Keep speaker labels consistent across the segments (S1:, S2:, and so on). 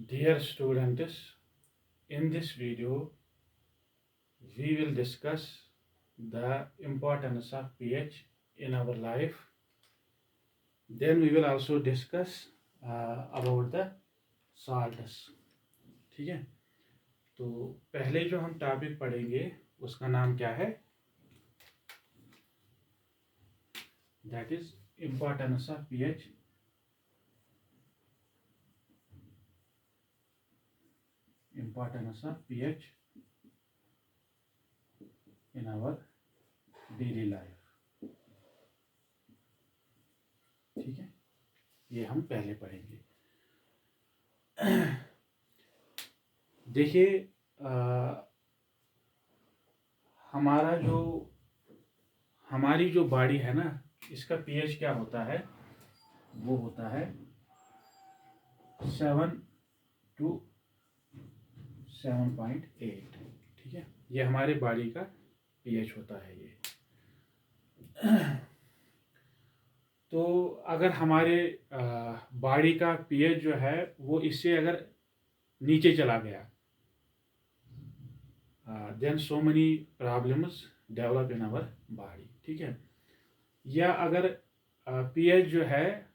S1: Dear students, in this video, we will discuss the importance of pH in our life. Then we will also discuss about the salts. ठीक है, तो पहले जो हम topic पढ़ेंगे उसका नाम क्या है? That is importance of pH in our daily life. ठीक है, ये हम पहले पढ़ेंगे. देखिए, हमारी जो बॉडी है ना, इसका पीएच क्या होता है? वो होता है 7 to 7.8. ठीक है, ये हमारे बॉडी का पीएच होता है ये. तो अगर हमारे बॉडी का पीएच जो है वो इससे अगर नीचे चला गया, then so many problems develop in our body. ठीक है, या अगर पीएच जो है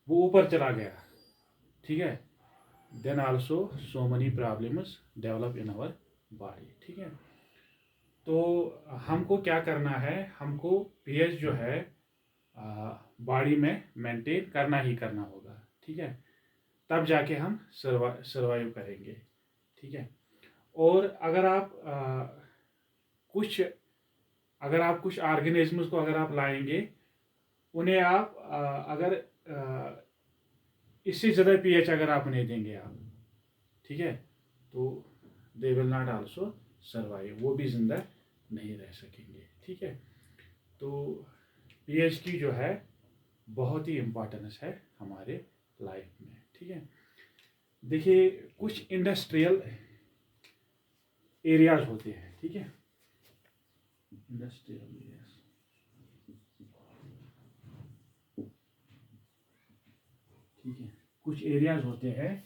S1: वो ऊपर चला गया, ठीक है, then also so many problems develop in our body. ठीक है, तो हमको क्या करना है? हमको पीएच जो है बॉडी में मेंटेन करना ही करना होगा. ठीक है, तब जाके हम सर्वाइव करेंगे. ठीक है, और अगर आप कुछ ऑर्गेनिज्म्स को अगर आप लाएंगे, उन्हें आप अगर इससे ज़्यादा पीएच अगर आप नहीं देंगे आप, ठीक है, तो they will not also survive, वो भी ज़िंदा नहीं रह सकेंगे. ठीक है, तो पीएच की जो है बहुत ही इम्पोर्टेंस है हमारे लाइफ में. ठीक है, देखिए कुछ इंडस्ट्रियल एरियाज होते हैं. ठीक है, इंडस्ट्रियल एरियाज. ठीक है, कुछ एरियाज होते हैं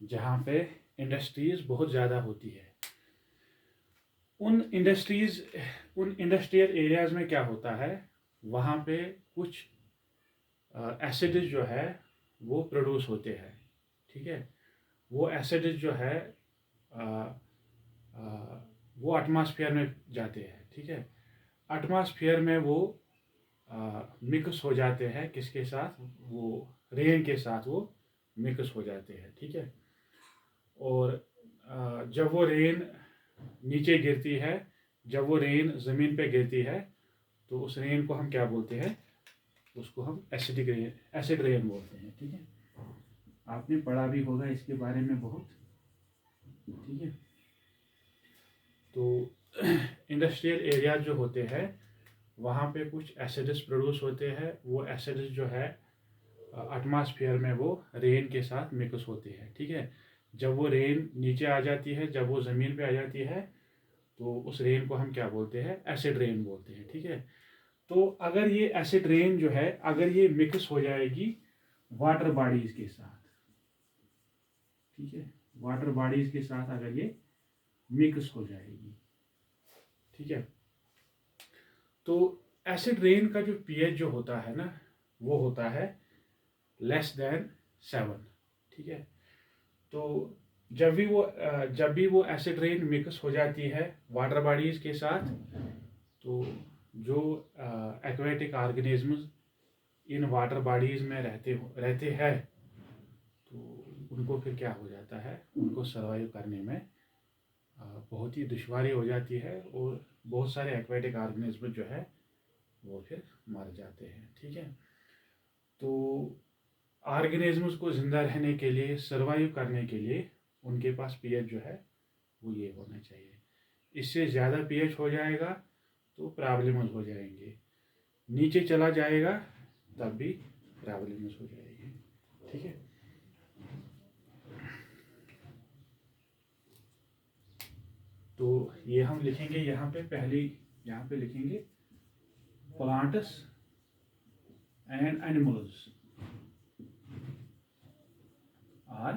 S1: जहाँ पे इंडस्ट्रीज बहुत ज़्यादा होती है. उन इंडस्ट्रियल एरियाज में क्या होता है? वहाँ पे कुछ एसिड्स जो है वो प्रोड्यूस होते हैं. ठीक है, वो एसिड्स जो है वो एटमॉस्फेयर में जाते हैं. ठीक है, एटमॉस्फेयर में वो मिक्स हो जाते हैं किसके साथ? वो रेन के साथ वो मिक्स हो जाते हैं. ठीक है, और जब वो रेन नीचे गिरती है, जब वो रेन ज़मीन पे गिरती है, तो उस रेन को हम क्या बोलते हैं? उसको हम एसिड रेन बोलते हैं. ठीक है, आपने पढ़ा भी होगा इसके बारे में बहुत. ठीक है, तो इंडस्ट्रियल एरिया जो होते हैं वहाँ पे कुछ एसिड्स प्रोड्यूस होते हैं. वो एसिड्स जो है एटमॉस्फेयर में वो रेन के साथ मिक्स होते हैं. ठीक है, जब वो रेन नीचे आ जाती है, जब वो ज़मीन पे आ जाती है, तो उस रेन को हम क्या बोलते हैं? एसिड रेन बोलते हैं. ठीक है, तो अगर ये एसिड रेन जो है अगर ये मिक्स हो जाएगी वाटर बॉडीज़ के साथ, ठीक है, वाटर बॉडीज़ के साथ अगर ये मिक्स हो जाएगी, ठीक है, तो एसिड रेन का जो पीएच जो होता है ना, वो होता है लेस देन 7. ठीक है, तो जब भी वो एसिड रेन मिक्स हो जाती है वाटर बॉडीज़ के साथ, तो जो aquatic organisms in water bodies में रहते हैं, तो उनको फिर क्या हो जाता है? उनको सर्वाइव करने में बहुत ही दुश्वारी हो जाती है, और बहुत सारे एक्वेटिक ऑर्गेनिज्म जो है वो फिर मर जाते हैं. ठीक है, तो ऑर्गेनिजम्स को ज़िंदा रहने के लिए, सर्वाइव करने के लिए उनके पास पीएच जो है वो ये होना चाहिए. इससे ज़्यादा पीएच हो जाएगा तो प्रॉब्लम्स हो जाएंगे, नीचे चला जाएगा तब भी प्रॉब्लम्स हो जाएगी. ठीक है, तो ये हम लिखेंगे यहाँ पे लिखेंगे plants and animals are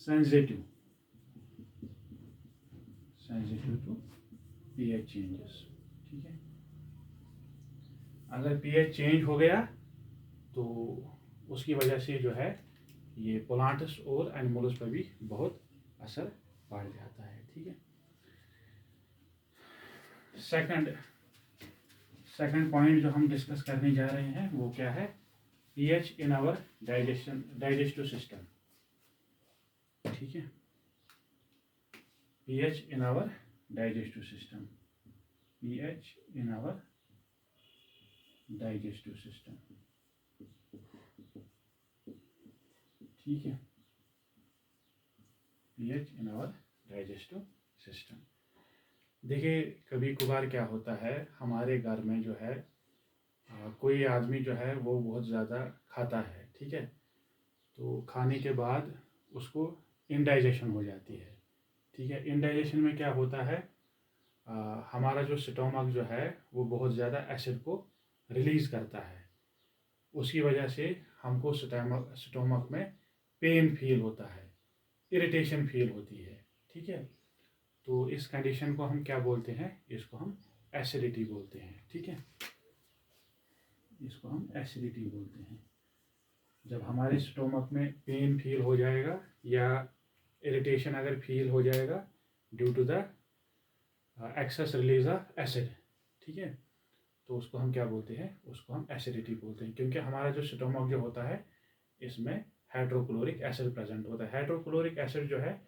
S1: sensitive to pH changes. ठीक है, अगर पीएच चेंज हो गया तो उसकी वजह से जो है ये प्लांट्स और एनिमल्स पर भी बहुत असर पड़ जाता है। ठीक है, सेकंड पॉइंट जो हम डिस्कस करने जा रहे हैं वो क्या है, pH in our digestive system. ठीक है, pH in our digestive system, pH in our digestive system. ठीक है, pH in our digestive system. देखिए कभी कभार क्या होता है हमारे घर में जो है कोई आदमी जो है वो बहुत ज़्यादा खाता है। ठीक है, तो खाने के बाद उसको इंडाइजेशन हो जाती है। ठीक है, इंडाइजेशन में क्या होता है, हमारा जो स्टोमक जो है वो बहुत ज़्यादा एसिड को रिलीज़ करता है। उसकी वजह से हमको स्टोमक में पेन फील होता है, इरिटेशन फील होती है। ठीक है, तो इस कंडीशन को हम क्या बोलते हैं, इसको हम एसिडिटी बोलते हैं। ठीक है, इसको हम एसिडिटी बोलते हैं। जब हमारे स्टोमक में पेन फील हो जाएगा या इरिटेशन अगर फील हो जाएगा due to the excess release of acid. ठीक है, तो उसको हम क्या बोलते हैं, उसको हम एसिडिटी बोलते हैं, क्योंकि हमारा जो स्टोमक जो होता है इसमें हाइड्रोक्लोरिक एसिड प्रेजेंट होता है। हाइड्रोक्लोरिक एसिड जो है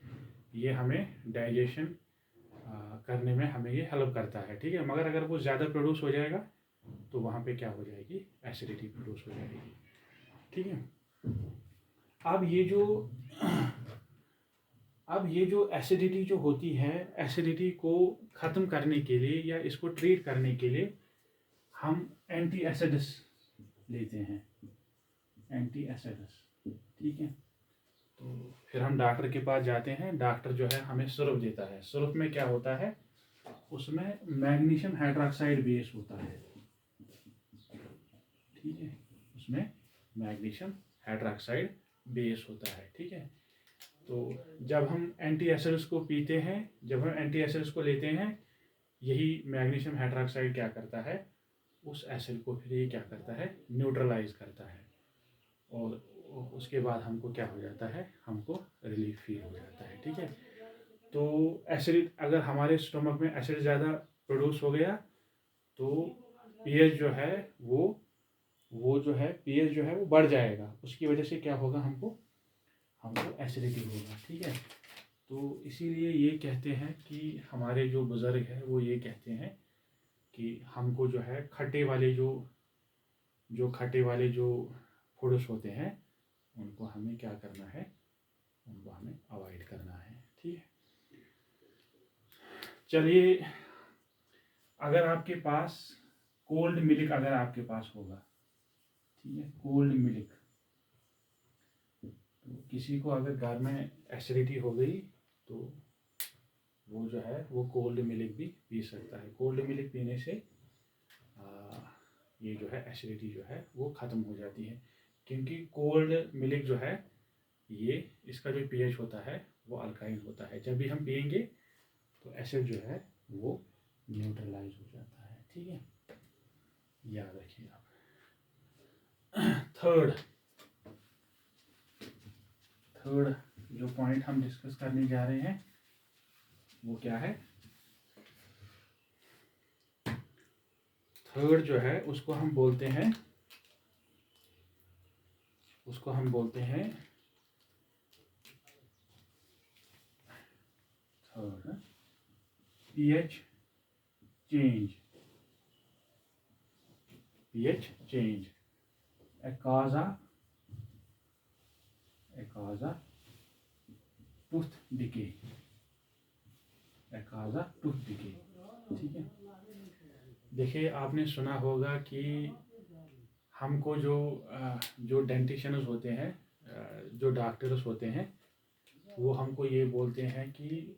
S1: ये हमें डाइजेशन करने में हमें ये हेल्प करता है। ठीक है, मगर अगर वो ज़्यादा प्रोड्यूस हो जाएगा तो वहाँ पे क्या हो जाएगी, एसिडिटी प्रोड्यूस हो जाएगी। ठीक है, अब ये जो एसिडिटी जो होती है, एसिडिटी को ख़त्म करने के लिए या इसको ट्रीट करने के लिए हम एंटी एसिड्स लेते हैं, एंटी एसिड्स। ठीक है, तो फिर हम डॉक्टर के पास जाते हैं, डॉक्टर जो है हमें सिरप देता है। सिरप में क्या होता है, उसमें मैग्नीशियम हाइड्रोक्साइड बेस होता है। ठीक है, उसमें मैग्नीशियम हाइड्रोक्साइड बेस होता है। ठीक है, तो जब हम एंटी एसिड्स को पीते हैं, जब हम एंटी एसिड्स को लेते हैं, यही मैग्नीशियम हाइड्रोक्साइड क्या करता है, उस एसिड को फिर ये क्या करता है, न्यूट्रलाइज करता है, और उसके बाद हमको क्या हो जाता है, हमको रिलीफ फील हो जाता है। ठीक है, तो एसिड अगर हमारे स्टोमक में एसिड ज़्यादा प्रोड्यूस हो गया तो पीएच जो है वो जो है पीएच जो है वो बढ़ जाएगा। उसकी वजह से क्या होगा, हमको एसिडिटी होगा। ठीक है, तो इसीलिए ये कहते हैं कि हमारे जो बुज़ुर्ग हैं वो ये कहते हैं कि हमको जो है खट्टे वाले जो फूड्स होते हैं उनको हमें क्या करना है, उनको हमें अवॉइड करना है। ठीक है, चलिए अगर आपके पास कोल्ड मिल्क अगर आपके पास होगा, ठीक है, कोल्ड मिल्क, तो किसी को अगर घर में एसिडिटी हो गई तो वो जो है वो कोल्ड मिल्क भी पी सकता है। कोल्ड मिल्क पीने से ये जो है एसिडिटी जो है वो ख़त्म हो जाती है, क्योंकि कोल्ड मिल्क जो है ये इसका जो पीएच होता है वो अल्काइन होता है। जब भी हम पियेंगे तो एसिड जो है वो न्यूट्रलाइज हो जाता है। ठीक है, याद रखिए आप। थर्ड जो पॉइंट हम डिस्कस करने जा रहे हैं वो क्या है, थर्ड जो है उसको हम बोलते हैं third pH change, a cause of tooth decay, ठीक है। देखिए आपने सुना होगा कि हमको जो डेंटिशियंस होते हैं, जो डॉक्टर्स होते हैं, वो हमको ये बोलते हैं कि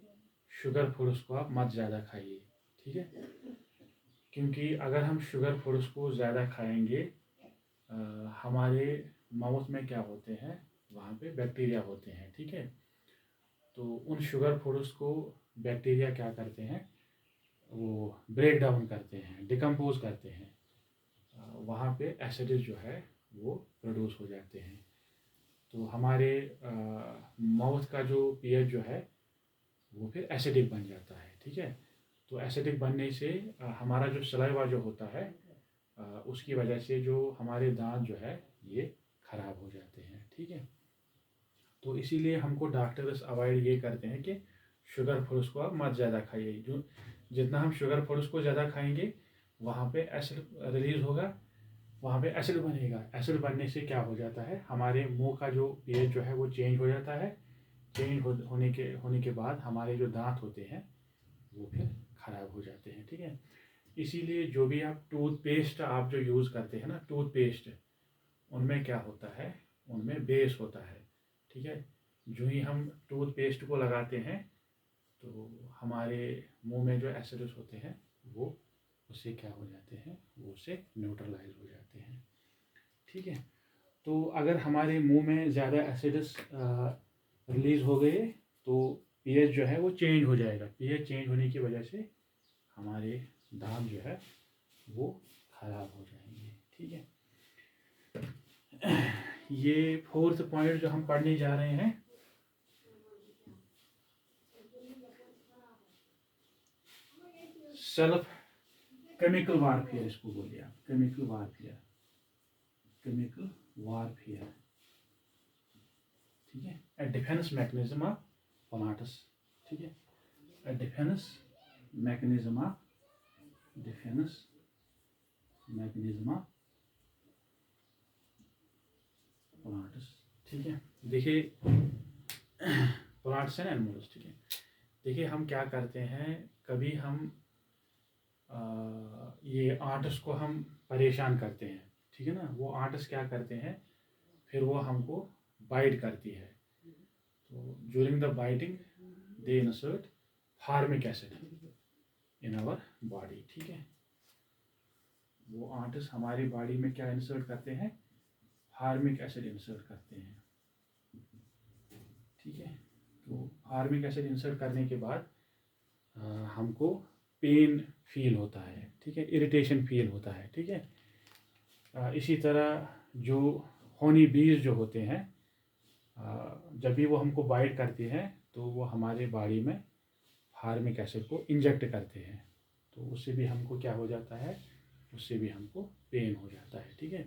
S1: शुगर फूड्स को आप मत ज़्यादा खाइए। ठीक है, क्योंकि अगर हम शुगर फूड्स को ज़्यादा खाएंगे, हमारे माउथ में क्या होते हैं, वहाँ पे बैक्टीरिया होते हैं। ठीक है, तो उन शुगर फूड्स को बैक्टीरिया क्या करते हैं, वो ब्रेक डाउन करते हैं, डिकम्पोज करते हैं, वहाँ पे एसिड्स जो है वो प्रोड्यूस हो जाते हैं। तो हमारे माउथ का जो पीएच जो है वो फिर एसिडिक बन जाता है, ठीक है। तो एसिडिक बनने से हमारा जो सलाइवा जो होता है उसकी वजह से जो हमारे दांत जो है ये ख़राब हो जाते हैं, ठीक है। तो इसीलिए हमको डॉक्टर्स अवॉइड ये करते हैं कि शुगर फूड्स को आप मत ज़्यादा खाइए। जो जितना हम शुगर फूड्स को ज़्यादा खाएंगे वहाँ पे एसिड रिलीज़ होगा, वहाँ पे एसिड बनेगा। एसिड बनने से क्या हो जाता है, हमारे मुंह का जो पीएच जो है वो चेंज हो जाता है। होने के बाद हमारे जो दांत होते हैं वो फिर ख़राब हो जाते हैं, ठीक है। इसीलिए जो भी आप टूथपेस्ट आप जो यूज़ करते हैं ना, टूथपेस्ट, उनमें क्या होता है, उनमें बेस होता है, ठीक है। जो ही हम टूथपेस्ट को लगाते हैं तो हमारे मुंह में जो एसिड्स होते हैं वो उससे क्या हो जाते हैं, वो उससे न्यूट्रलाइज हो जाते हैं, ठीक है। तो अगर हमारे मुंह में ज़्यादा एसिड्स रिलीज़ हो गए तो पीएच जो है वो चेंज हो जाएगा। पीएच चेंज होने की वजह से हमारे दांत जो है वो ख़राब हो जाएंगे, ठीक है। ये फोर्थ पॉइंट जो हम पढ़ने जा रहे हैं, सेल्फ केमिकल वारफेयर, इसको बोलिए आप केमिकल वारफेयर, केमिकल वारफेयर, ठीक है। ए डिफेंस मैकेनिज्म ऑफ प्लांट्स, ठीक है। ए डिफेंस मैकेनिज्म ऑफ प्लांट्स, ठीक है। देखिए प्लांट्स एंड एनिमल्स, ठीक है। देखिए हम क्या करते हैं, कभी हम ये आंट्स को हम परेशान करते हैं, ठीक है ना। वो आंट्स क्या करते हैं, फिर वो हमको बाइट करती है। तो during the biting they insert formic acid in our body, ठीक है। वो आंट्स हमारी बॉडी में क्या इंसर्ट करते हैं, फार्मिक एसिड इंसर्ट करते हैं, ठीक है। तो फार्मिक एसिड इंसर्ट करने के बाद हमको पेन फील होता है, ठीक है, इरिटेशन फील होता है, ठीक है। इसी तरह जो होनी बीज जो होते हैं, जब भी वो हमको बाइट करती हैं तो वो हमारे बॉडी में फार्मिक एसिड को इंजेक्ट करते हैं। तो उससे भी हमको क्या हो जाता है, उससे भी हमको पेन हो जाता है, ठीक है।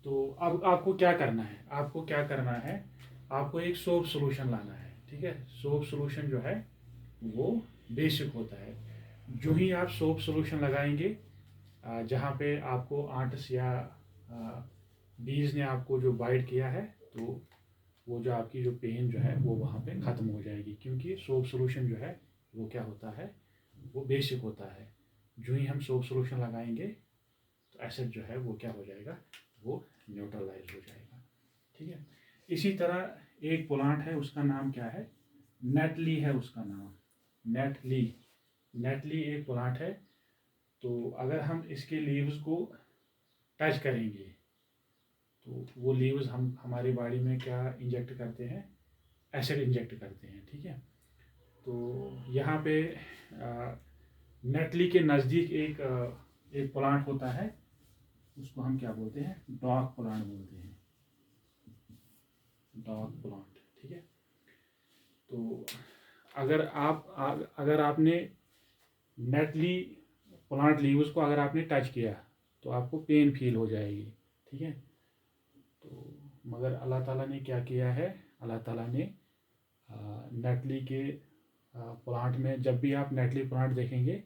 S1: तो अब आपको क्या करना है, आपको एक सोप सोल्यूशन लाना है, ठीक है। सोप सोल्यूशन जो है वो बेसिक होता है। जो ही आप सोप सोल्यूशन लगाएंगे, जहाँ पे आपको आंट्स या बीज ने आपको जो बाइट किया है, तो वो जो आपकी जो पेन जो है वो वहाँ पे ख़त्म हो जाएगी, क्योंकि सोप सोल्यूशन जो है वो क्या होता है, वो बेसिक होता है। जो ही हम सोप सोल्यूशन लगाएंगे तो एसिड जो है वो क्या हो जाएगा, वो न्यूट्रलाइज हो जाएगा, ठीक है। इसी तरह एक प्लांट है, उसका नाम क्या है, नेटली है उसका नाम, नेटली एक प्लांट है। तो अगर हम इसके लीव्स को टच करेंगे तो वो लीव्स हम हमारी बॉडी में क्या इंजेक्ट करते हैं, एसिड इंजेक्ट करते हैं, ठीक है। तो यहाँ पे नेटली के नज़दीक एक प्लांट होता है, उसको हम क्या बोलते हैं, डॉग प्लांट बोलते हैं, डॉग प्लांट, ठीक है। तो अगर आपने नेटली प्लांट लीव्स को अगर आपने टच किया तो आपको पेन फील हो जाएगी, ठीक है। तो मगर अल्लाह ताला ने क्या किया है, अल्लाह ताला ने नेटली के प्लांट में, जब भी आप नेटली प्लांट देखेंगे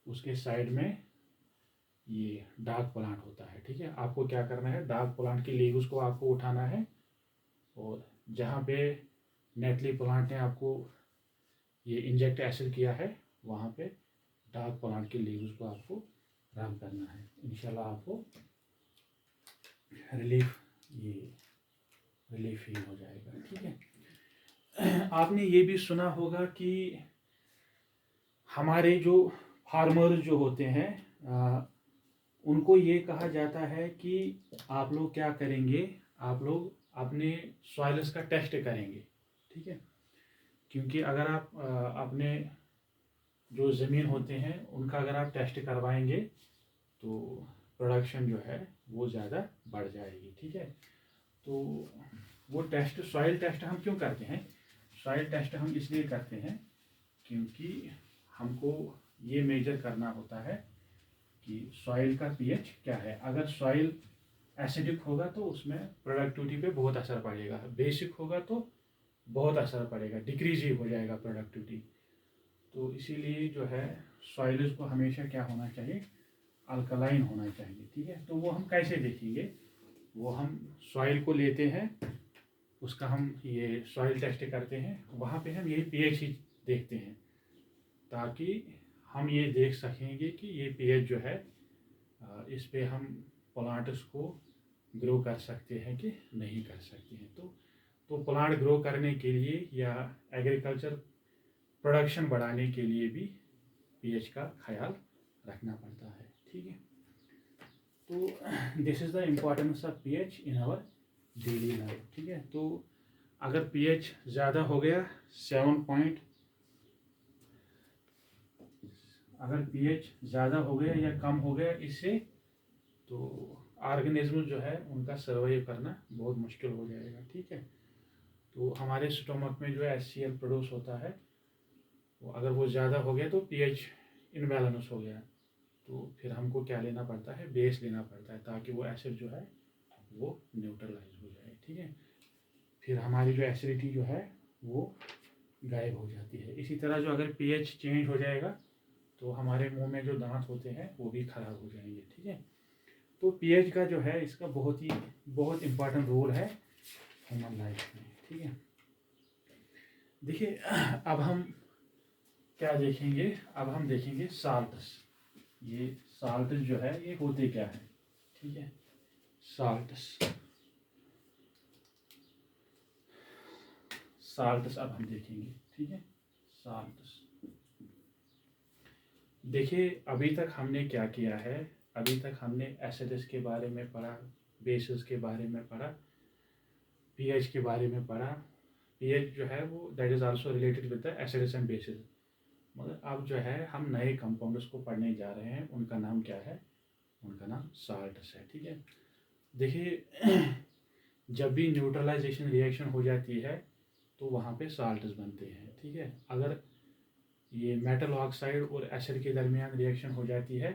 S1: उसके साइड में ये डार्क प्लांट होता है, ठीक है। आपको क्या करना है, डार्क प्लांट की लीव्स को आपको उठाना है और जहाँ पे नेटली प्लांट ने आपको ये इंजेक्ट एसिड किया है वहाँ पे डार्क प्लांट की लीव्स को आपको रब करना है। इंशाल्लाह आपको रिलीफ फील हो जाएगा, ठीक है। आपने ये भी सुना होगा कि हमारे जो फार्मर्स जो होते हैं उनको ये कहा जाता है कि आप लोग क्या करेंगे, आप लोग अपने सॉइल्स का टेस्ट करेंगे, ठीक है। क्योंकि अगर आप अपने जो ज़मीन होते हैं उनका अगर आप टेस्ट करवाएंगे तो प्रोडक्शन जो है वो ज़्यादा बढ़ जाएगी, ठीक है। तो वो टेस्ट, सॉइल टेस्ट हम क्यों करते हैं? सॉइल टेस्ट हम इसलिए करते हैं क्योंकि हमको ये मेजर करना होता है कि सॉइल का पीएच क्या है। अगर सॉइल एसिडिक होगा तो उसमें प्रोडक्टिविटी पे बहुत असर पड़ेगा, बेसिक होगा तो बहुत असर पड़ेगा, डिक्रीज ही हो जाएगा प्रोडक्टिविटी। तो इसीलिए जो है सॉइल्स को हमेशा क्या होना चाहिए, अल्कलाइन होना चाहिए, ठीक है। तो वो हम कैसे देखेंगे, वो हम सॉइल को लेते हैं, उसका हम ये सॉइल टेस्ट करते हैं, वहाँ पे हम ये पीएच ही देखते हैं ताकि हम ये देख सकेंगे कि ये पीएच जो है इस पे हम प्लांट्स को ग्रो कर सकते हैं कि नहीं कर सकते हैं। तो प्लांट ग्रो करने के लिए या एग्रीकल्चर प्रोडक्शन बढ़ाने के लिए भी पीएच का ख्याल रखना पड़ता है, ठीक है। तो this is the importance of pH in our daily life, ठीक है। तो अगर पीएच ज़्यादा हो गया 7 अगर पीएच ज़्यादा हो गया या कम हो गया इससे, तो ऑर्गेनिज्म जो है उनका सर्वाइव करना बहुत मुश्किल हो जाएगा, ठीक है। तो हमारे स्टोमक में जो HCl प्रोड्यूस होता है वो अगर वो ज़्यादा हो गया तो पीएच इनबैलेंस हो गया, तो फिर हमको क्या लेना पड़ता है, बेस लेना पड़ता है ताकि वो एसिड जो है वो न्यूट्रलाइज हो जाए, ठीक है। फिर हमारी जो एसिडिटी जो है वो गायब हो जाती है। इसी तरह जो अगर पीएच चेंज हो जाएगा तो हमारे मुंह में जो दांत होते हैं वो भी खराब हो जाएंगे, ठीक है। तो पीएच का जो है इसका बहुत इम्पोर्टेंट रोल है ह्यूमन लाइफ में, ठीक है। देखिए अब हम क्या देखेंगे, अब हम देखेंगे साल्ट्स। ये साल्ट्स जो है ये होते क्या है, ठीक है। साल्ट्स अब हम देखेंगे, ठीक है। साल्ट्स देखिए अभी तक हमने क्या किया है, अभी तक हमने एसिड्स के बारे में पढ़ा, बेसिस के बारे में पढ़ा, पीएच के बारे में पढ़ा। पीएच जो है वो that is also related with the acids and bases. मगर अब जो है हम नए कंपाउंड्स को पढ़ने जा रहे हैं, उनका नाम क्या है, उनका नाम साल्ट्स है, ठीक है। देखिए जब भी न्यूट्रलाइजेशन रिएक्शन हो जाती है तो वहाँ पे साल्ट्स बनते हैं, ठीक है। अगर ये मेटल ऑक्साइड और एसिड के दरमियान रिएक्शन हो जाती है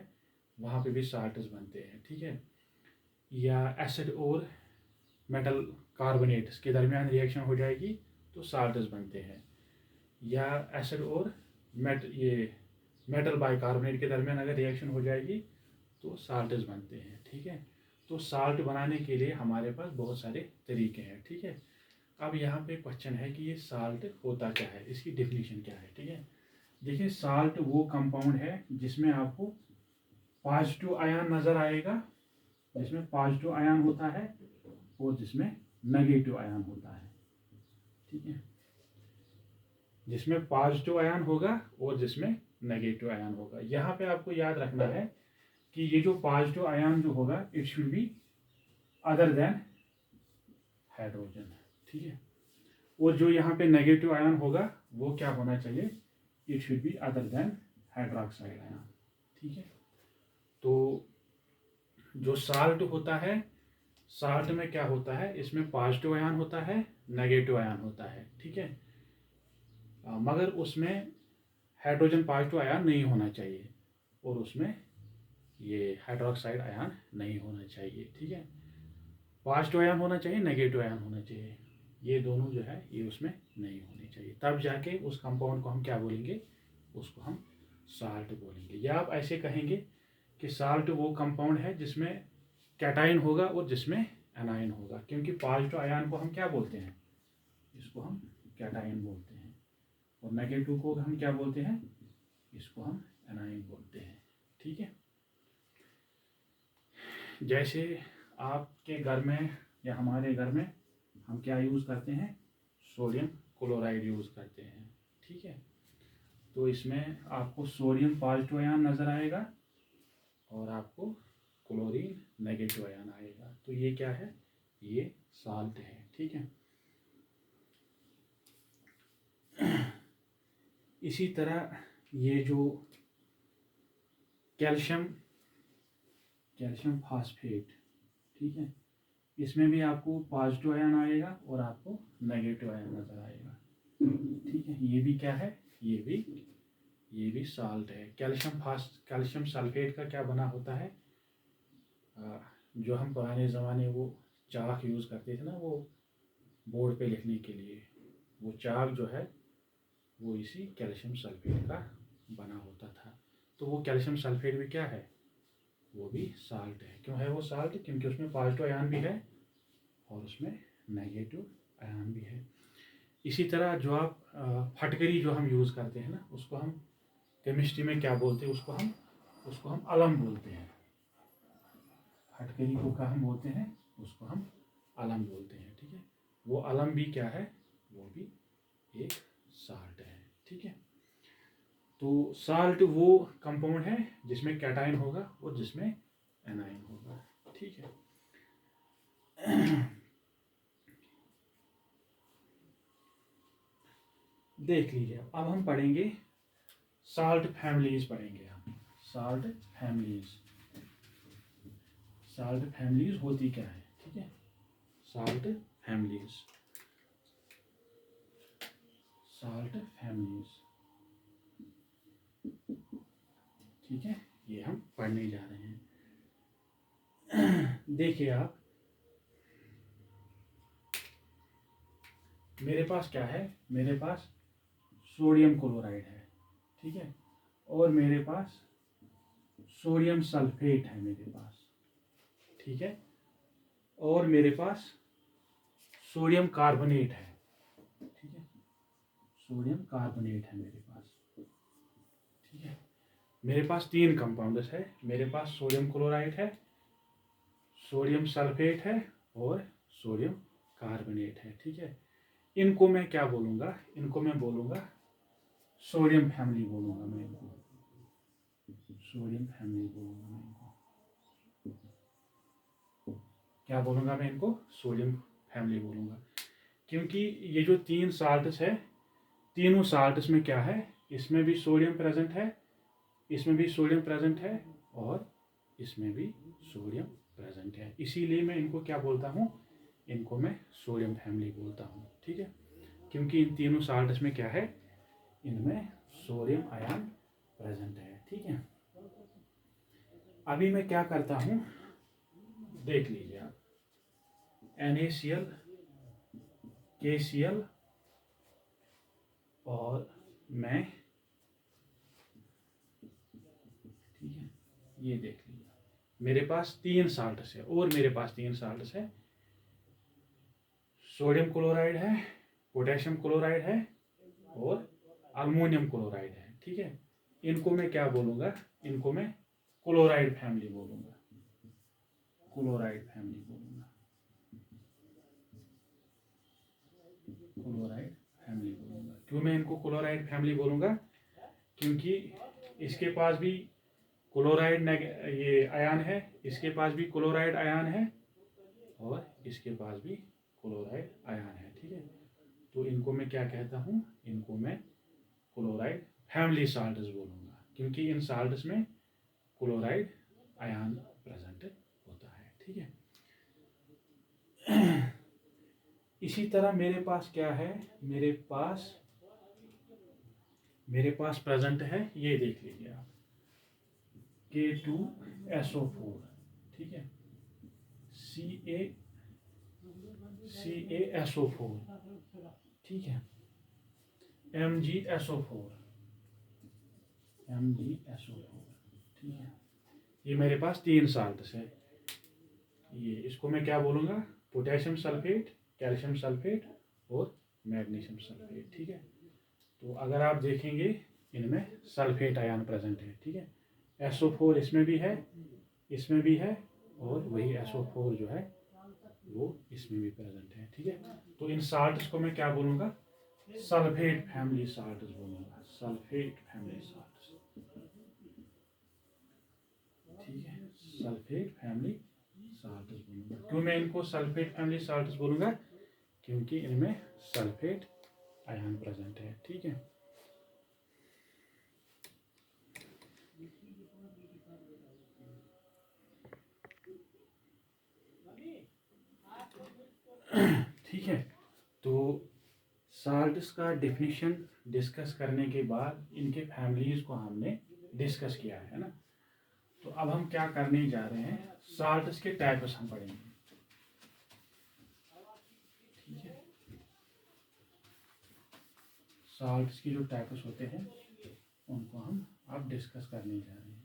S1: वहाँ पे भी साल्ट्स बनते हैं, ठीक है। या एसिड और मेटल कार्बोनेट्स के दरमियान रिएक्शन हो जाएगी तो साल्ट्स बनते हैं। या एसिड और मेटल बाइकार्बोनेट के दरमियान अगर रिएक्शन हो जाएगी तो साल्ट्स बनते हैं, ठीक है। तो साल्ट बनाने के लिए हमारे पास बहुत सारे तरीके हैं, ठीक है। अब यहाँ पे क्वेश्चन है कि ये साल्ट होता क्या है, इसकी डेफिनेशन क्या है, ठीक है। देखिए साल्ट वो कंपाउंड है जिसमें आपको पॉजिटिव आयन नज़र आएगा, जिसमें पॉजिटिव आयन होता है और जिसमें नेगेटिव आयन होता है, ठीक है। जिसमें पॉजिटिव आयन होगा और जिसमें नेगेटिव आयन होगा। यहाँ पे आपको याद रखना है कि ये जो पॉजिटिव आयन जो होगा it should be other than hydrogen, ठीक है। और जो यहाँ पे नेगेटिव आयन होगा वो क्या होना चाहिए, it should be other than hydroxide ion, ठीक है। तो जो साल्ट होता है, साल्ट में क्या होता है, इसमें पॉजिटिव आयन होता है, नेगेटिव आयन होता है, ठीक है। मगर उसमें हाइड्रोजन पॉजिटिव आयन नहीं होना चाहिए और उसमें ये हाइड्रोक्साइड आयन नहीं होना चाहिए, ठीक है। पॉजिटिव आयन होना चाहिए, नेगेटिव आयन होना चाहिए, ये दोनों जो है ये उसमें नहीं होने चाहिए। तब जाके उस कंपाउंड को हम क्या बोलेंगे, उसको हम साल्ट बोलेंगे। या आप ऐसे कहेंगे कि साल्ट वो कंपाउंड है जिसमें कैटाइन होगा और जिसमें एनाइन होगा, क्योंकि पॉजिटिव आयन को हम क्या बोलते हैं, इसको हम कैटाइन बोलते हैं, और नेगेटिव को हम क्या बोलते हैं, इसको हम एनाइन बोलते हैं, ठीक है। जैसे आपके घर में या हमारे घर में हम क्या यूज़ करते हैं, सोडियम क्लोराइड यूज़ करते हैं, ठीक है। तो इसमें आपको सोडियम पॉजिटिव आयन नज़र आएगा और आपको क्लोरीन नेगेटिव आयन आएगा। तो ये क्या है, ये साल्ट है, ठीक है। इसी तरह ये जो कैल्शियम फास्फेट, ठीक है, इसमें भी आपको पॉजिटिव आयन आएगा और आपको नेगेटिव आयन नजर आएगा, ठीक है। ये भी क्या है, ये भी साल्ट है। कैल्शियम सल्फेट का क्या बना होता है, जो हम पुराने ज़माने वो चाक यूज़ करते थे ना, वो बोर्ड पे लिखने के लिए, वो चाक जो है वो इसी कैल्शियम सल्फेट का बना होता था। तो वो कैल्शियम सल्फेट भी क्या है, वो भी साल्ट है। क्यों है वो साल्ट, क्योंकि उसमें पॉजिटिव आयन भी है और उसमें नेगेटिव आयन भी है। इसी तरह जो आप फटकरी जो हम यूज़ करते हैं ना, उसको हम केमिस्ट्री में क्या बोलते हैं, उसको हम अलम बोलते हैं। फटकरी को क्या हम बोलते हैं, उसको हम अलम बोलते हैं, ठीक है। वो अलम भी क्या है, वो भी एक साल्ट है, ठीक है। तो साल्ट वो कंपाउंड है जिसमें कैटायन होगा और जिसमें एनायन होगा, ठीक है। देख लीजिए, अब हम पढ़ेंगे साल्ट फैमिलीज पढ़ेंगे हम। साल्ट फैमिलीज होती क्या है, ठीक है। साल्ट फैमिलीज ठीक है, ये हम पढ़ने जा रहे हैं। देखिए आप, मेरे पास क्या है, मेरे पास सोडियम क्लोराइड है, ठीक है, और मेरे पास सोडियम सल्फेट है मेरे पास, ठीक है, और मेरे पास सोडियम कार्बोनेट है, ठीक है, सोडियम कार्बोनेट है मेरे पास, ठीक है। मेरे पास 3 कंपाउंड्स है, मेरे पास सोडियम क्लोराइड है, सोडियम सल्फेट है और सोडियम कार्बोनेट है, ठीक है। इनको मैं क्या बोलूँगा, इनको मैं बोलूँगा सोडियम फैमिली बोलूँगा मैं इनको, सोडियम फैमिली बोलूँगा मैं इनको, क्या बोलूँगा मैं इनको, सोडियम फैमिली बोलूँगा। क्योंकि ये जो 3 साल्ट्स है, तीनों साल्ट्स में क्या है, इसमें भी सोडियम प्रेजेंट है, इसमें भी सोडियम प्रेजेंट है और इसमें भी सोडियम प्रेजेंट है। इसीलिए मैं इनको क्या बोलता हूँ, इनको मैं सोडियम फैमिली बोलता हूँ, ठीक है। क्योंकि इन तीनों साल्ट्स में क्या है, इनमें सोडियम आयन प्रेजेंट है, ठीक है। अभी मैं क्या करता हूँ, देख लीजिए आप, NaCl, KCl और मैं, ठीक है, ये देख लीजिए, मेरे पास 3 साल्ट्स है और मेरे पास 3 साल्ट्स है, सोडियम क्लोराइड है, पोटेशियम क्लोराइड है और अल्मोनियम क्लोराइड है, ठीक है। इनको मैं क्या बोलूँगा, इनको मैं क्लोराइड फैमिली बोलूँगा, क्लोराइड फैमिली बोलूँगा, क्लोराइड फैमिली बोलूँगा। क्यों मैं इनको क्लोराइड फैमिली बोलूँगा, क्योंकि इसके पास भी क्लोराइड ये आयन है, इसके पास भी क्लोराइड आयन है और इसके पास भी क्लोराइड आयन है, ठीक है। तो इनको मैं क्या कहता हूँ, इनको मैं क्लोराइड फैमिली साल्ट्स बोलूँगा, क्योंकि इन साल्ट्स में क्लोराइड आयन प्रेजेंट होता है, ठीक है। इसी तरह मेरे पास क्या है, मेरे पास प्रेजेंट है, ये देख लीजिए आप, K2SO4, ठीक है, CaSO4, ठीक है, MgSO4, ठीक है। ये मेरे पास 3 साल्ट्स है, ये इसको मैं क्या बोलूँगा, पोटेशियम सल्फेट, कैल्शियम सल्फेट और मैग्नीशियम सल्फेट, ठीक है। तो अगर आप देखेंगे, इनमें सल्फेट आयन प्रेजेंट है, ठीक है। SO4 इसमें भी है, इसमें भी है और वही SO4 जो है वो इसमें भी प्रेजेंट है, ठीक है। तो इन साल्ट्स को मैं क्या बोलूँगा, सल्फेट फैमिली साल्ट्स बोलूँगा, सल्फेट फैमिली साल्ट्स, ठीक है, सल्फेट फैमिली साल्ट्स बोलूँगा। क्यों मैं इनको सल्फेट फैमिली साल्ट्स बोलूँगा, क्योंकि इनमें सल्फेट आयन प्रेजेंट है, ठीक है। ठीक है। तो साल्ट्स का डेफिनेशन डिस्कस करने के बाद इनके फैमिलीज को हमने डिस्कस किया है ना। तो अब हम क्या करने जा रहे हैं, साल्ट्स के टाइप्स हम पढ़ेंगे। ठीक है, साल्ट्स की जो टाइप्स होते हैं उनको हम अब डिस्कस करने जा रहे हैं।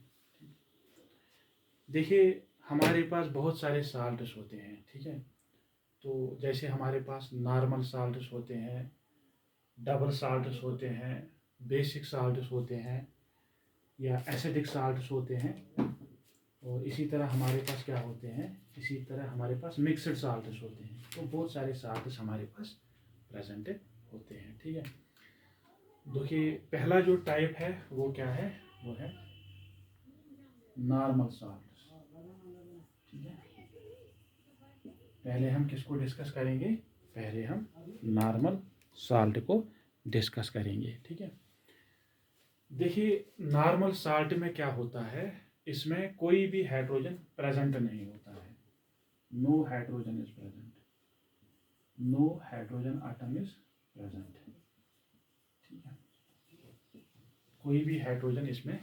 S1: देखिए हमारे पास बहुत सारे साल्ट्स होते हैं, ठीक है। तो जैसे हमारे पास नॉर्मल साल्ट्स होते हैं, डबल साल्ट्स होते हैं, बेसिक साल्ट्स होते हैं, या एसिडिक साल्ट्स होते हैं, और इसी तरह हमारे पास क्या होते हैं, इसी तरह हमारे पास मिक्सड साल्ट्स होते हैं। तो बहुत सारे साल्ट्स हमारे पास प्रेजेंट होते हैं, ठीक है। देखिए पहला जो टाइप है वो क्या है, वो है नॉर्मल साल्ट्स, ठीक है। पहले हम किसको डिस्कस करेंगे, पहले हम नॉर्मल साल्ट को डिस्कस करेंगे, ठीक है। देखिए नॉर्मल साल्ट में क्या होता है, इसमें कोई भी हाइड्रोजन प्रेजेंट नहीं होता है। No hydrogen is present, no hydrogen atom is present, ठीक है। कोई भी हाइड्रोजन इसमें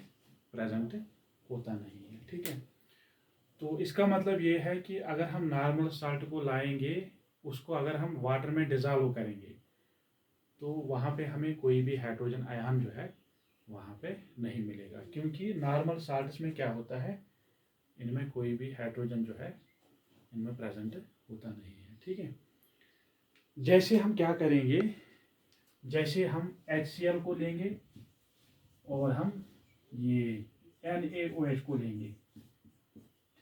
S1: प्रेजेंट होता नहीं है, ठीक है। तो इसका मतलब ये है कि अगर हम नॉर्मल साल्ट को लाएंगे, उसको अगर हम वाटर में डिजॉल्व करेंगे, तो वहाँ पे हमें कोई भी हाइड्रोजन आयन जो है वहाँ पे नहीं मिलेगा, क्योंकि नॉर्मल साल्ट्स में क्या होता है, इनमें कोई भी हाइड्रोजन जो है इनमें प्रेजेंट होता नहीं है, ठीक है। जैसे हम क्या करेंगे, जैसे हम HCl को लेंगे और हम ये NaOH को लेंगे,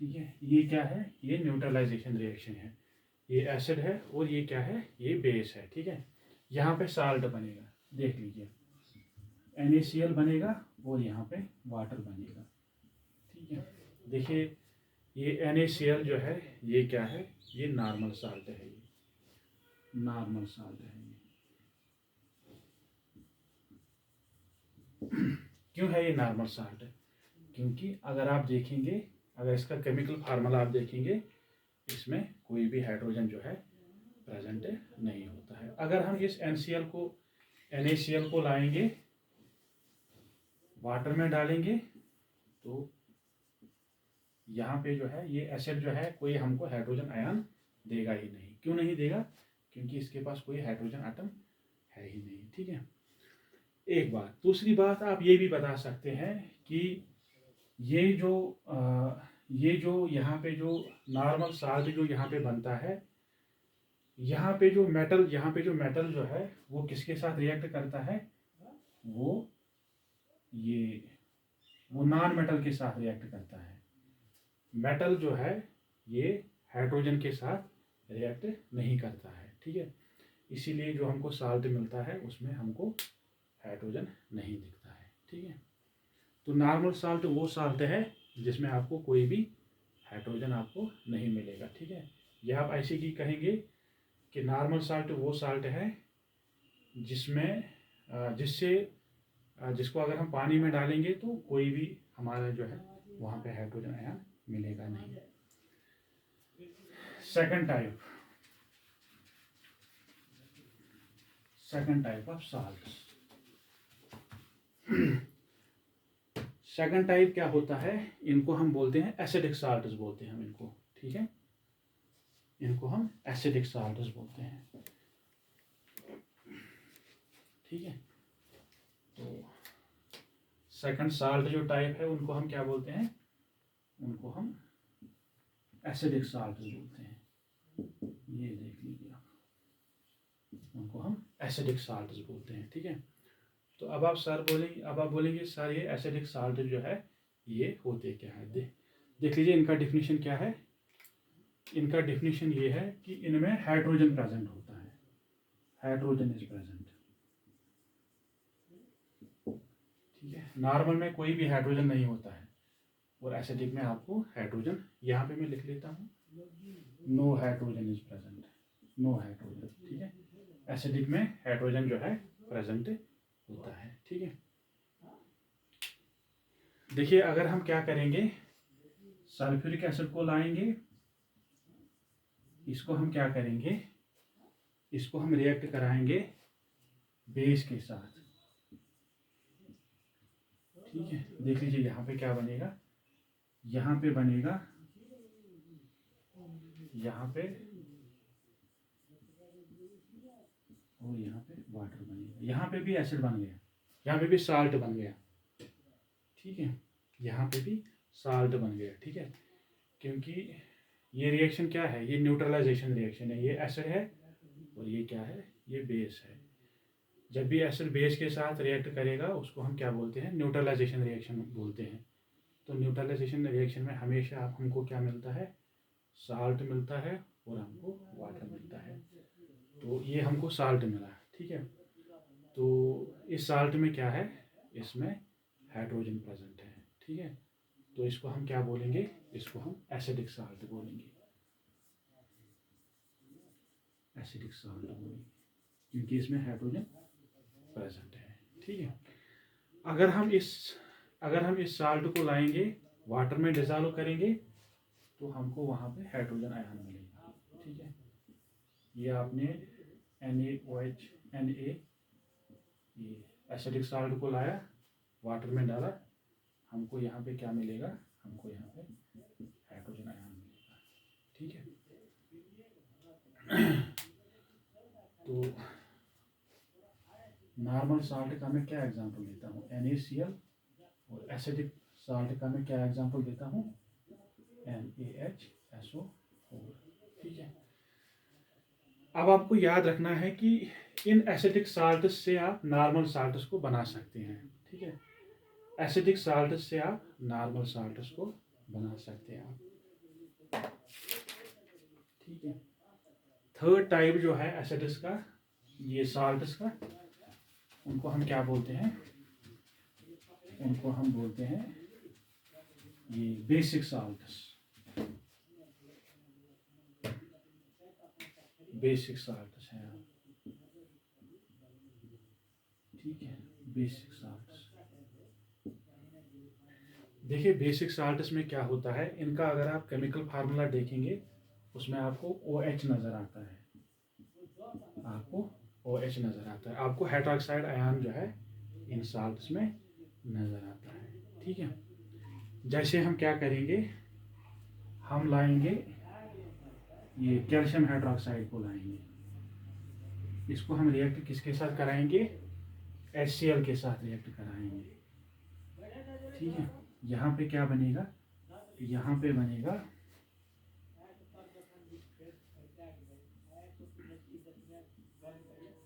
S1: ठीक है। ये क्या है, ये न्यूट्रलाइजेशन रिएक्शन है, ये एसिड है और ये क्या है, ये बेस है, ठीक है। यहाँ पे साल्ट बनेगा, देख लीजिए NaCl बनेगा और यहाँ पे वाटर बनेगा, ठीक है। देखिए ये NaCl जो है ये क्या है, ये नॉर्मल साल्ट है, ये नॉर्मल साल्ट है ये। क्यों है ये नॉर्मल साल्ट, क्योंकि अगर आप देखेंगे, अगर इसका केमिकल फार्मूला आप देखेंगे, इसमें कोई भी हाइड्रोजन जो है प्रेजेंट नहीं होता है। अगर हम इस NaCl को लाएंगे, वाटर में डालेंगे, तो यहाँ पे जो है ये एसिड जो है कोई हमको हाइड्रोजन आयन देगा ही नहीं। क्यों नहीं देगा, क्योंकि इसके पास कोई हाइड्रोजन आटम है ही नहीं, ठीक है। एक बात, दूसरी बात आप ये भी बता सकते हैं कि ये जो यहाँ पे जो नॉर्मल साल्ट जो यहाँ पे बनता है, यहाँ पे जो मेटल जो है वो किसके साथ रिएक्ट करता है, वो नॉन मेटल के साथ रिएक्ट करता है। मेटल जो है ये हाइड्रोजन के साथ रिएक्ट नहीं करता है, ठीक है। इसीलिए जो हमको साल्ट मिलता है उसमें हमको हाइड्रोजन नहीं दिखता है, ठीक है। तो नॉर्मल साल्ट वो साल्ट है जिसमें आपको कोई भी हाइड्रोजन आपको नहीं मिलेगा, ठीक है। यह आप ऐसे ही कहेंगे कि नॉर्मल साल्ट वो साल्ट है जिसको अगर हम पानी में डालेंगे तो कोई भी हमारा जो है वहाँ पे हाइड्रोजन आयन मिलेगा नहीं। Second type of salt, second type क्या होता है, इनको हम बोलते हैं एसिडिक साल्ट्स बोलते हैं हम इनको, ठीक है। इनको हम एसिडिक साल्ट्स बोलते हैं, ठीक है। तो सेकंड साल्ट जो टाइप है उनको हम क्या बोलते हैं, उनको हम एसिडिक साल्ट बोलते हैं। ये देख लीजिए आप, उनको हम एसिडिक साल्ट बोलते हैं, ठीक है। तो अब आप बोलेंगे सर ये एसिडिक साल्ट जो है ये होते क्या है, देख लीजिए इनका डिफिनीशन क्या है। इनका डिफिनीशन ये है कि इनमें हाइड्रोजन प्रेजेंट होता है, हाइड्रोजन इज प्रेजेंट, ठीक है। नॉर्मल में कोई भी हाइड्रोजन नहीं होता है और एसिडिक में आपको हाइड्रोजन, यहाँ पे मैं लिख लेता हूँ no hydrogen is present, no hydrogen, ठीक है। एसिडिक में हाइड्रोजन जो है प्रेजेंट होता है, ठीक है। देखिए अगर हम क्या करेंगे, सल्फ्यूरिक एसिड को लाएंगे, इसको हम क्या करेंगे, इसको हम रिएक्ट कराएंगे बेस के साथ। ठीक है, देख लीजिए यहाँ पे क्या बनेगा, यहाँ पे बनेगा, यहाँ पे और यहाँ पे वाटर बनेगा। यहाँ पे भी एसिड बन गया, यहाँ पे भी साल्ट बन गया। ठीक है, यहाँ पे भी साल्ट बन गया। ठीक है, क्योंकि ये रिएक्शन क्या है, ये न्यूट्रलाइजेशन रिएक्शन है। ये एसिड है और ये क्या है, ये बेस है। जब भी एसिड बेस के साथ रिएक्ट करेगा उसको हम क्या बोलते हैं, न्यूट्रलाइजेशन रिएक्शन बोलते हैं। तो न्यूट्रलाइजेशन रिएक्शन में हमेशा हमको क्या मिलता है, साल्ट मिलता है और हमको वाटर मिलता है। तो ये हमको साल्ट मिला। ठीक है, तो इस साल्ट में क्या है, इसमें हाइड्रोजन प्रेजेंट है। ठीक है, तो इसको हम क्या बोलेंगे, इसको हम एसिडिक साल्ट बोलेंगे, एसिडिक साल्ट बोलेंगे, क्योंकि इसमें हाइड्रोजन प्रेजेंट है। ठीक है, अगर हम इस साल्ट को लाएंगे, वाटर में डिजॉल्व करेंगे, तो हमको वहाँ पे हाइड्रोजन आयन मिलेगा। ठीक है, ये आपने NaOH Na ये एसिडिक साल्ट को लाया, वाटर में डाला, हमको यहाँ पे क्या मिलेगा, हमको यहाँ पे हाइड्रोजन आयन मिलेगा। ठीक है, तो नॉर्मल साल्ट का मैं क्या एग्जांपल देता हूँ, NaCl, और एसिडिक साल्ट का मैं क्या एग्जांपल देता हूँ, NaHSO4। ठीक है, अब आपको याद रखना है कि इन एसिडिक साल्ट से आप नॉर्मल साल्ट्स को बना सकते हैं। ठीक है, एसिडिक साल्ट से आप नॉर्मल साल्ट्स को बना सकते हैं आप। ठीक है, थर्ड टाइप जो है एसिड्स का, ये साल्ट्स का, उनको हम क्या बोलते हैं, उनको हम बोलते हैं ये बेसिक साल्ट्स, बेसिक साल्ट्स हैं। ठीक है, बेसिक साल्ट्स। देखिए बेसिक साल्ट्स में क्या होता है, इनका अगर आप केमिकल फार्मूला देखेंगे उसमें आपको OH नज़र आता है, आपको OH नज़र आता है, आपको हाइड्रोक्साइड आयन जो है इन साल्ट्स में नज़र आता है। ठीक है, जैसे हम क्या करेंगे, हम लाएंगे ये कैल्शियम हाइड्रोक्साइड को लाएंगे, इसको हम रिएक्ट किसके साथ कराएंगे, HCl के साथ रिएक्ट कराएंगे। ठीक है, यहाँ पे क्या बनेगा, यहाँ पे बनेगा,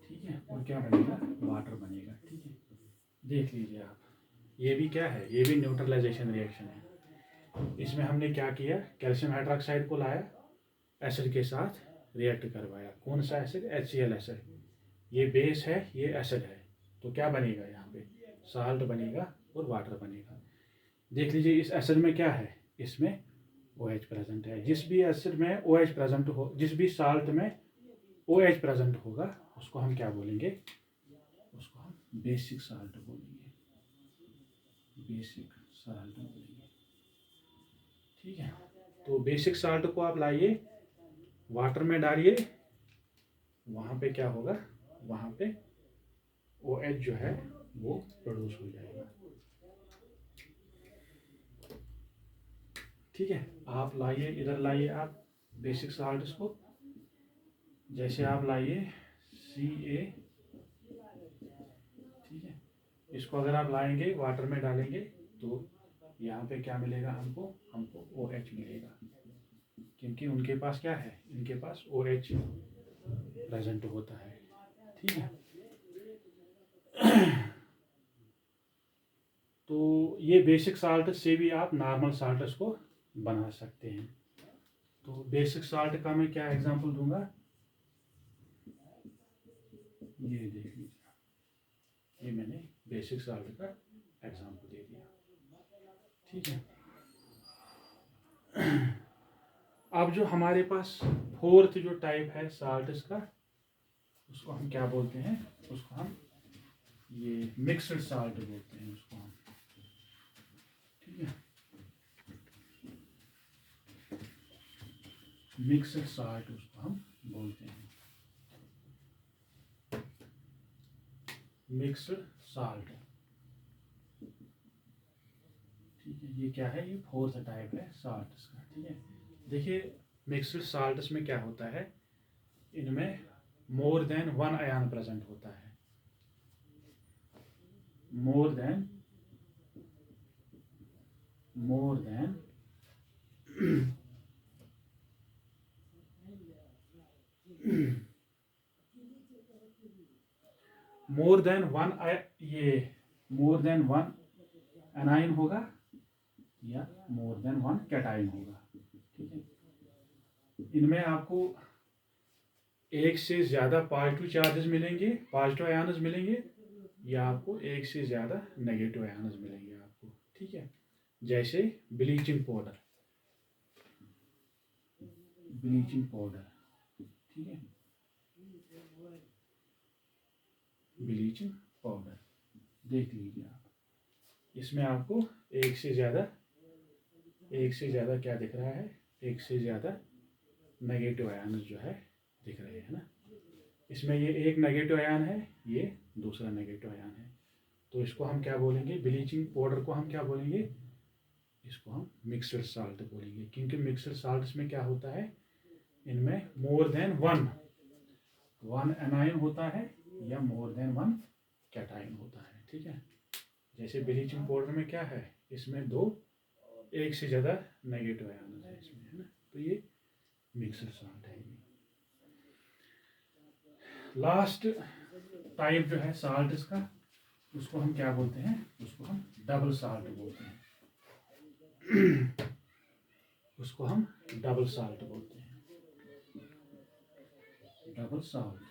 S1: ठीक है, और क्या बनेगा, वाटर बनेगा। ठीक है, देख लीजिए आप, ये भी क्या है, ये भी न्यूट्रलाइजेशन रिएक्शन है। इसमें हमने क्या किया, कैल्शियम हाइड्रोक्साइड को लाया, एसिड के साथ रिएक्ट करवाया। कौन सा एसिड, HCl एसिड, ये बेस है, ये एसिड है, तो क्या बनेगा, यहाँ पे साल्ट बनेगा और वाटर बनेगा। देख लीजिए इस एसिड में क्या है, इसमें OH प्रेजेंट है। जिस भी एसिड में OH प्रेजेंट हो, जिस भी साल्ट में OH प्रेजेंट होगा उसको हम क्या बोलेंगे, उसको हम बेसिक साल्ट बोलेंगे, बेसिक साल्ट बोलेंगे। ठीक है, तो बेसिक साल्ट को आप लाइए, वाटर में डालिए, वहाँ पे क्या होगा, वहाँ पे OH जो है वो प्रोड्यूस हो जाएगा। ठीक है, आप लाइए, इधर लाइए आप बेसिक साल्ट्स को, जैसे आप लाइए Ca। ठीक है, इसको अगर आप लाएंगे, वाटर में डालेंगे, तो यहाँ पे क्या मिलेगा, हमको OH मिलेगा, क्योंकि उनके पास क्या है, इनके पास OH प्रेजेंट होता है। ठीक है, तो ये बेसिक साल्ट से भी आप नॉर्मल साल्ट्स को बना सकते हैं। तो बेसिक साल्ट का मैं क्या एग्जांपल दूंगा, ये देख लीजिए, ये मैंने बेसिक साल्ट का एग्जांपल दे दिया। ठीक है, अब जो हमारे पास फोर्थ जो टाइप है साल्ट्स का, उसको हम क्या बोलते हैं, उसको हम ये मिक्सड साल्ट बोलते हैं उसको हम। ठीक है, मिक्सड साल्ट उसको हम बोलते हैं। Mixed salt. ठीक है, ये क्या है, ये फोर्थ टाइप है साल्ट्स का। ठीक है, देखिए मिक्स्ड साल्ट्स में क्या होता है, इनमें more than one ion present होता है, more than more than one, ये मोर देन वन एनाइन होगा या मोर देन वन कैटाइन होगा। ठीक है, इनमें आपको एक से ज्यादा पॉजिटिव चार्जेस मिलेंगे, पॉजिटिव आयन्स मिलेंगे, या आपको एक से ज्यादा नेगेटिव आयन्स मिलेंगे आपको। ठीक है, जैसे ब्लीचिंग पाउडर, ब्लीचिंग पाउडर। ठीक है, ब्लीचिंग पाउडर देख लीजिए आप, इसमें आपको एक से ज्यादा क्या दिख रहा है, एक से ज्यादा नेगेटिव आयन्स जो है दिख रहे हैं ना। इसमें ये एक नेगेटिव आयन है, ये दूसरा नेगेटिव आयन है, तो इसको हम क्या बोलेंगे, ब्लीचिंग पाउडर को हम क्या बोलेंगे, इसको हम मिक्सड साल्ट बोलेंगे। क्योंकि मिक्सड साल्ट में क्या होता है, इनमें मोर देन वन एनाइन होता है या मोर देन वन कैटाइन होता है। ठीक है, जैसे ब्लीचिंग पाउडर में क्या है, इसमें एक से ज़्यादा नेगेटिव आयन है इसमें, है ना, तो ये मिक्सड साल्ट है। ये लास्ट टाइप जो है साल्ट इसका, उसको हम क्या बोलते हैं, उसको हम डबल साल्ट बोलते हैं। उसको हम डबल साल्ट बोलते हैं, डबल साल्ट।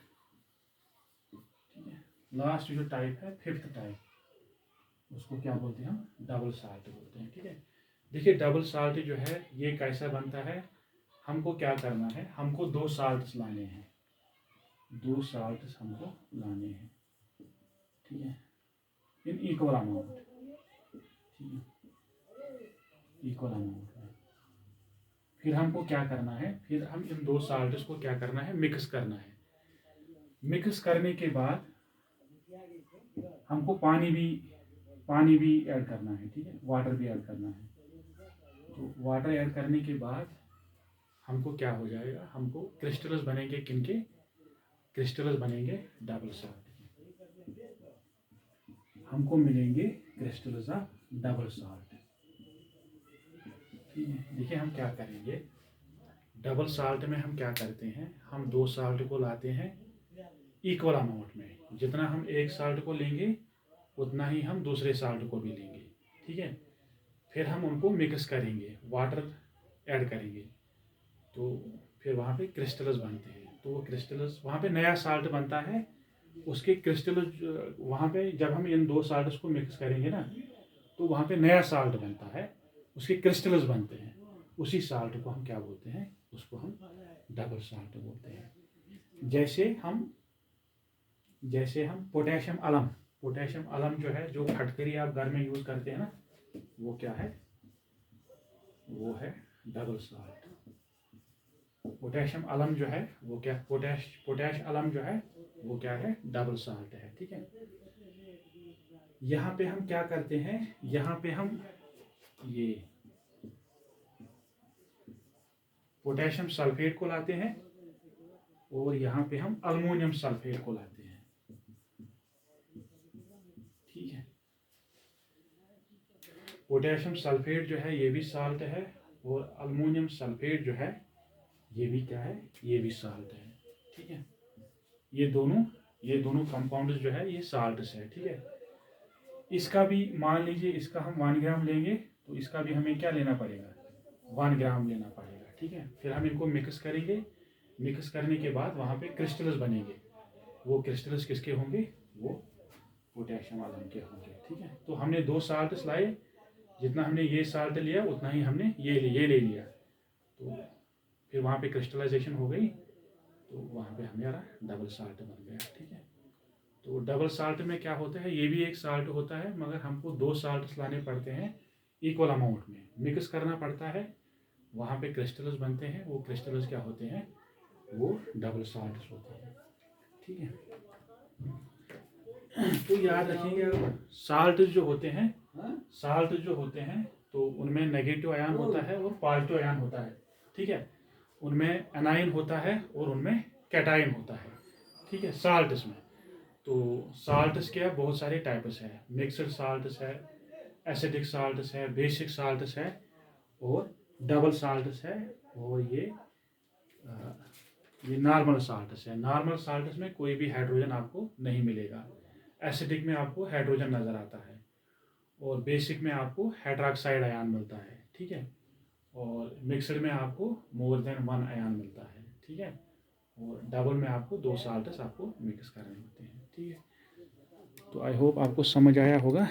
S1: ठीक है, लास्ट जो टाइप है, फिफ्थ टाइप, उसको क्या बोलते हैं, हम डबल साल्ट बोलते हैं। ठीक है, देखिए डबल साल्ट जो है ये कैसा बनता है, हमको क्या करना है, हमको दो साल्ट्स लाने हैं, दो साल्ट्स हमको लाने हैं। ठीक है, इन इक्वल अमाउंट। ठीक है, इक्वल अमाउंट में फिर हमको क्या करना है, फिर हम इन दो साल्ट्स को क्या करना है, मिक्स करना है। मिक्स करने के बाद हमको पानी भी ऐड करना है। ठीक है, वाटर भी ऐड करना है। तो वाटर ऐड करने के बाद हमको क्या हो जाएगा, हमको क्रिस्टल्स बनेंगे, किनके क्रिस्टल्स बनेंगे, डबल साल्ट के, हमको मिलेंगे क्रिस्टल्स ऑफ डबल साल्ट। ठीक है, देखिए हम क्या करेंगे, डबल साल्ट में हम क्या करते हैं, हम दो साल्ट को लाते हैं इक्वल अमाउंट में, जितना हम एक साल्ट को लेंगे उतना ही हम दूसरे साल्ट को भी लेंगे। ठीक है, फिर हम उनको मिक्स करेंगे, वाटर ऐड करेंगे, तो फिर वहाँ पे क्रिस्टल्स बनते हैं। तो वो क्रिस्टल्स, वहाँ पे नया साल्ट बनता है, उसके क्रिस्टल वहाँ पे जब हम इन दो साल्ट्स को मिक्स करेंगे ना, तो वहाँ पे नया साल्ट बनता है, उसके क्रिस्टल्स बनते हैं, उसी साल्ट को हम क्या बोलते हैं, उसको हम डबल साल्ट बोलते हैं। जैसे हम पोटेशियम अलम जो है, जो फटकरी आप घर में यूज करते हैं ना, वो क्या है, वो है डबल साल्ट। पोटेशियम अलम जो है वो क्या, पोटैश अलम जो है वो क्या है, डबल साल्ट है। ठीक है, यहाँ पे हम क्या करते हैं, यहाँ पे हम ये पोटेशियम सल्फेट को लाते हैं और यहाँ पे हम अल्मोनियम सल्फेट को लाते हैं। ठीक है, पोटेशियम सल्फेट जो है ये भी साल्ट है, और अल्मोनियम सल्फेट जो है ये भी क्या है, ये भी साल्ट है। ठीक है, ये दोनों कंपाउंड जो है ये साल्ट्स है। ठीक है, इसका भी मान लीजिए, इसका हम 1 ग्राम लेंगे, तो इसका भी हमें क्या लेना पड़ेगा, 1 ग्राम लेना पड़ेगा। ठीक है, फिर हम इनको मिक्स करेंगे, मिक्स करने के बाद वहाँ पे क्रिस्टल्स बनेंगे, वो क्रिस्टल्स किसके होंगे, वो पोटेशियम आयन के होंगे। ठीक है, तो हमने दो साल्ट्स लाए, जितना हमने ये साल्ट लिया उतना ही हमने ये ले लिया, तो फिर वहाँ पे क्रिस्टलाइजेशन हो गई, तो वहाँ पे हमारा डबल साल्ट बन गया। ठीक है, तो डबल साल्ट में क्या होता है, ये भी एक साल्ट होता है, मगर हमको दो साल्ट लाने पड़ते हैं इक्वल अमाउंट में, मिक्स करना पड़ता है, वहाँ पे क्रिस्टल्स बनते हैं, वो क्रिस्टल्स क्या होते हैं, वो डबल साल्ट होते हैं। ठीक है, तो याद रखेंगे आप, साल्ट जो होते हैं, साल्ट जो होते हैं तो उनमें नेगेटिव आयन होता है और पॉजिटिव आयन होता है, ठीक है। उनमें एनाइन होता है और उनमें कैटाइन होता है, ठीक है, साल्ट्स में। तो साल्ट्स के बहुत सारे टाइप्स हैं, मिक्सड साल्ट्स है, एसिडिक साल्ट्स है, बेसिक साल्ट्स है और डबल साल्ट्स है, और ये नॉर्मल साल्ट्स है। नॉर्मल साल्ट्स में कोई भी हाइड्रोजन आपको नहीं मिलेगा। एसिडिक में आपको हाइड्रोजन नज़र आता है और बेसिक में आपको हाइड्रोक्साइड आयन मिलता है, ठीक है। और मिक्सड में आपको मोर देन 1 आयन मिलता है, ठीक है। और डबल में आपको 2 साल्ट्स आपको मिक्स करने होते हैं, ठीक है। तो आई होप आपको समझ आया होगा।